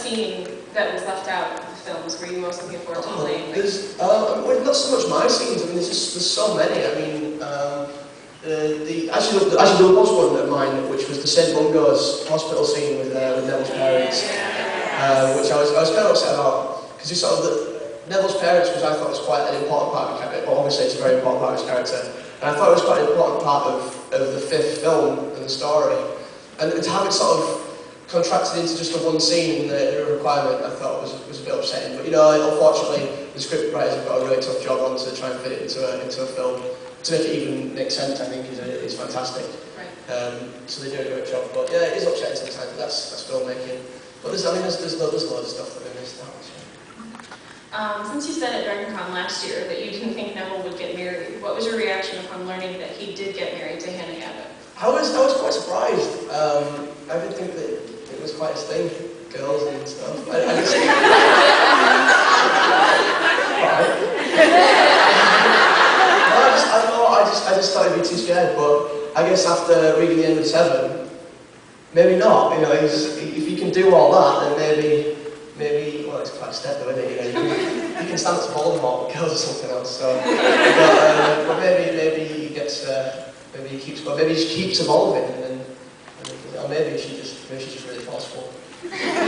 scene that was left out of the films were you most looking forward to playing? Well, not so much my scenes. I mean, there's so many. I mean, actually there was one of mine, which was the St Mungo's hospital scene with Neville's parents, which I was kind of upset about because Neville's parents, which I thought was quite an important part of the character. Well, obviously it's a very important part of his character, and I thought it was quite an important part of the fifth film and the story, and to have it sort of contracted into just the one scene in the requirement, I thought was a bit upsetting. But you know, unfortunately, the script writers have got a really tough job on to try and fit it into a film. To make it even make sense, I think is fantastic. Right. So they do a great job. But yeah, it is upsetting sometimes. But that's filmmaking. But there's loads of stuff that I missed out. Since you said at DragonCon last year that you didn't think Neville would get married, what was your reaction upon learning that he did get married to Hannah Abbott? I was quite surprised. I didn't think that it was quite his thing, girls and stuff. I just thought he'd be too scared. But I guess after reading the end of 7, maybe not. You know, if you can do all that, then maybe well, it's quite a step though, isn't it? You know, you can stand up to Voldemort with girls or something else. So, but maybe he gets. Maybe he keeps evolving, or maybe she's just really forceful. Sounds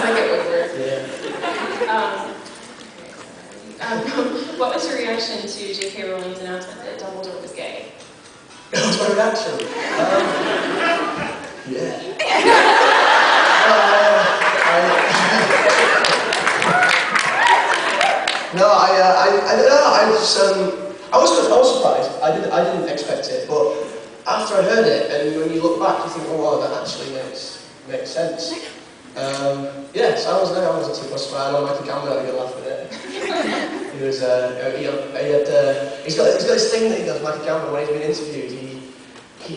like it would work. Yeah. What was your reaction to J.K. Rowling's announcement that Dumbledore was gay? What was my reaction? Yeah. No, I don't know. I was surprised. I didn't expect it, but after I heard it, and when you look back, you think, oh wow, that actually makes sense. Yeah, so I wasn't too fussed by it. I know Michael Gambon had a good laugh with it. He was, he's got this thing that he does, Michael Gambon, when he's been interviewed, he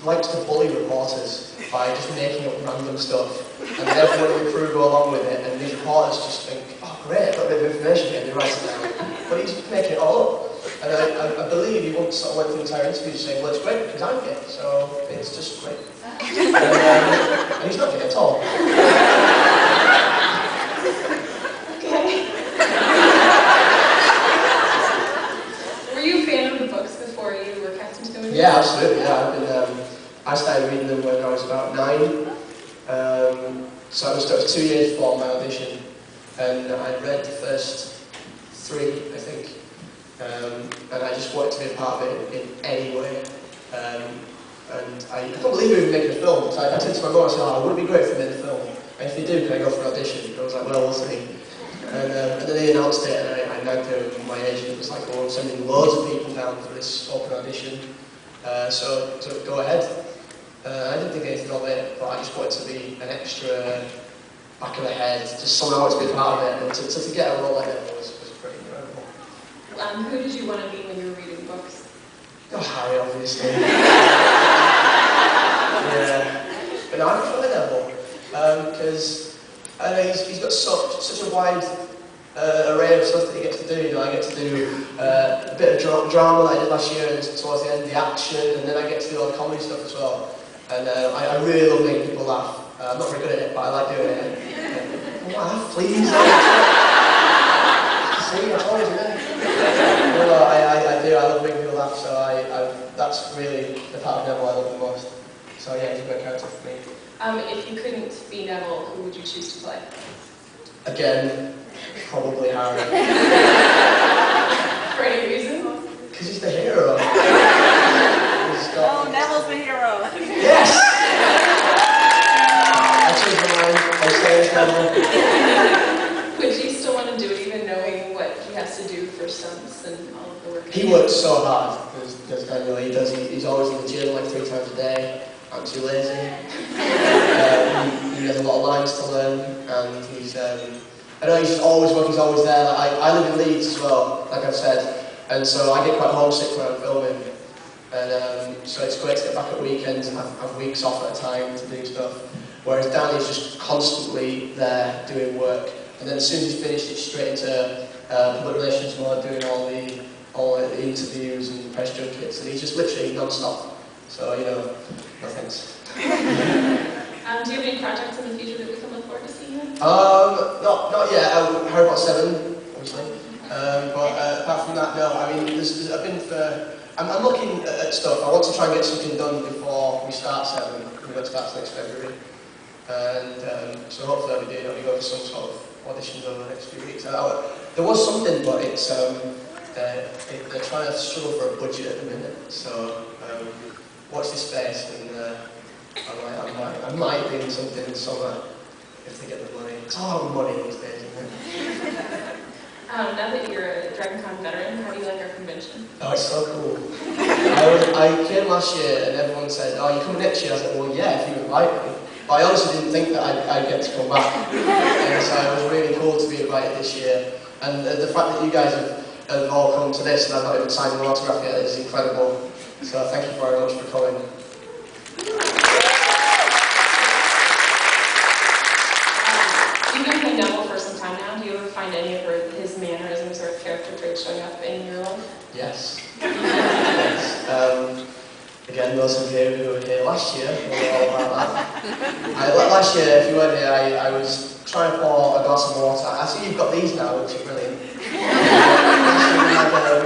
likes to bully reporters by just making up random stuff, and then everyone in the crew go along with it, and these reporters just think, oh great, got a bit of information here, and they write it down. But he's making it all up. And I believe he once sort of went through the entire interview saying, well, it's great because I'm gay, so it's just great. And he's not gay at all. Okay. Were you a fan of the books before you were cast into the movie? Yeah, absolutely. Yeah, I started reading them when I was about 9. So it was 2 years before my audition, and I read the first 3, I think. And I just wanted to be a part of it in any way. And I can't believe we were making a film. So I said to my mum, I said, oh, would it be great if they made a film? And if they do, can I go for an audition? And I was like, well, we'll see. And then they announced it, and I nagged my agent. It was like, oh, I'm sending loads of people down for this open audition. So go ahead. I didn't think anything of it, but I just wanted to be an extra back of the head, just someone I wanted to be a part of it, and to get a role like that was pretty incredible. Who did you want to be when you were reading books? Oh, Harry, obviously. Yeah. But no, I prefer Neville, because I know he's got such a wide array of stuff that he gets to do. You know, I get to do a bit of drama like I did last year, and towards the end, the action, and then I get to do all the comedy stuff as well. And I really love making people laugh. I'm not very good at it, but I like doing it. Laugh, please. See, I told you. No, I do. I love making people laugh. So that's really the part of Neville I love the most. So yeah, he's a great character for me. If you couldn't be Neville, who would you choose to play? Again, probably Harry. For any reason? Because he's the hero. Oh, Neville's the hero. Yes! I changed my mind. I stay as Neville. Would you still want to do it even knowing what he has to do for stunts and all of the work? He works so hard. There's Daniel. He's always in the gym like 3 times a day. I'm too lazy. He has a lot of lines to learn, and I know he's always working. He's always there. Like, I live in Leeds as well, like I've said, and so I get quite homesick when I'm filming. And so it's great to get back at weekends and have weeks off at a time to do stuff. Whereas Danny's just constantly there doing work, and then as soon as he's finished, it's straight into public relations mode, doing all the interviews and press junkets, and he's just literally non-stop. So, you know, no thanks. Do you have any projects in the future that we can look forward to seeing you in? Not yet. Harry Potter 7, obviously. But apart from that, no. I mean, I've been for. I'm looking at stuff. I want to try and get something done before we start 7. We're going to start next February. And so hopefully I'll be doing it. I'll be going to some sort of auditions over the next few weeks. There was something, but it's they're trying to struggle for a budget at the minute. So watch this space, and I might be in something in summer if they get the money. It's all about money these days, isn't it? Now that you're a DragonCon veteran, how do you like our convention? Oh, it's so cool. I came last year and everyone said, "Oh, you coming next year?" I was like, "Well, yeah, if you invite me." But I honestly didn't think that I'd get to come back. And so it was really cool to be invited this year. And the fact that you guys have all come to this and I've not even signed an autograph yet is incredible. So thank you very much for coming. You've been playing Neville for some time now. Do you ever find any of his mannerisms or character traits showing up in your life? Yes. Yes. Again, those of you who were here last year know all about that. Last year, if you weren't here, I was trying to pour a glass of water. I see you've got these now, which are brilliant. We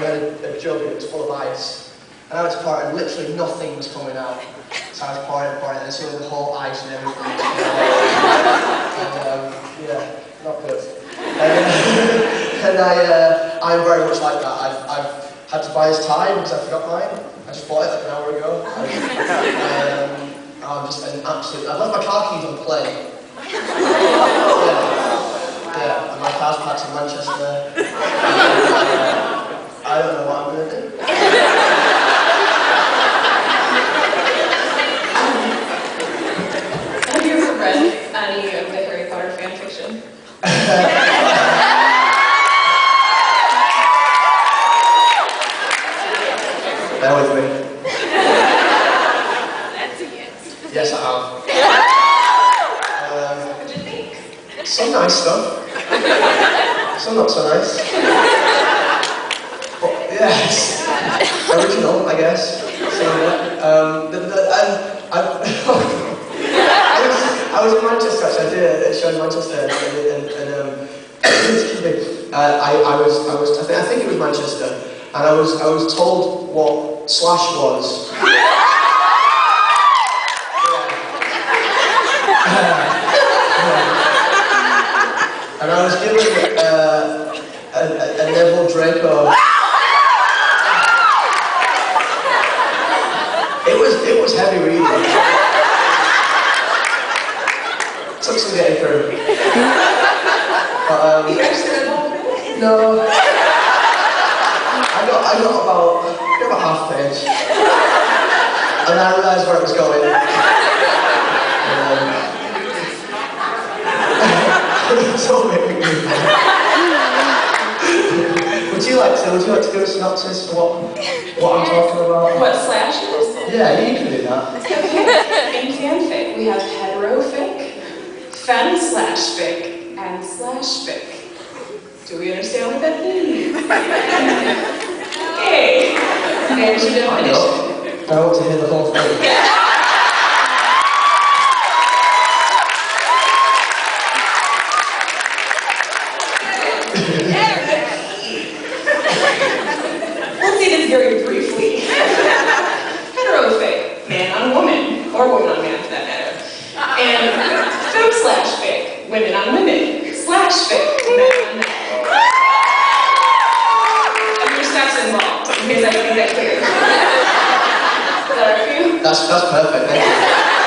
had a jug and it was full of ice. And I was pouring, and literally nothing was coming out. So I was pouring, and so the whole ice and everything. And yeah, not good. And I'm very much like that. I've had to buy his tie because I forgot mine. I just bought it like an hour ago. I'm just an absolute. I've left my car keys on the plane. Yeah, and my car's parked in Manchester. I don't know what I'm going to do. Have you ever read any of the Harry Potter fan fiction? Bear with me. Yes, I have. What did you think? Some nice stuff. Some not so nice. But yes, original, I guess. So, I was in Manchester. Actually, I did a show in Manchester, and excuse me. I think it was Manchester. And I was told what slash was. And I was given a Neville Draco. It was heavy reading. Took some getting through. But no. I got about half page, and I realised where it was going. Would you like to give a synopsis for what I'm talking about? What slash is? Yeah, you can do that. Okay. In fanfic, we have heterofic, fen/fic, and /fic. Do we understand what that means? Okay. There's your definition. I want to hear the whole thing. Let's see this very briefly. Heterofic, man on woman, or woman on man for that matter. And fem/fic, women on women, /fic, men on men. And your steps involved, in case I can make that clear. Is that all right for you? That's perfect, thank you.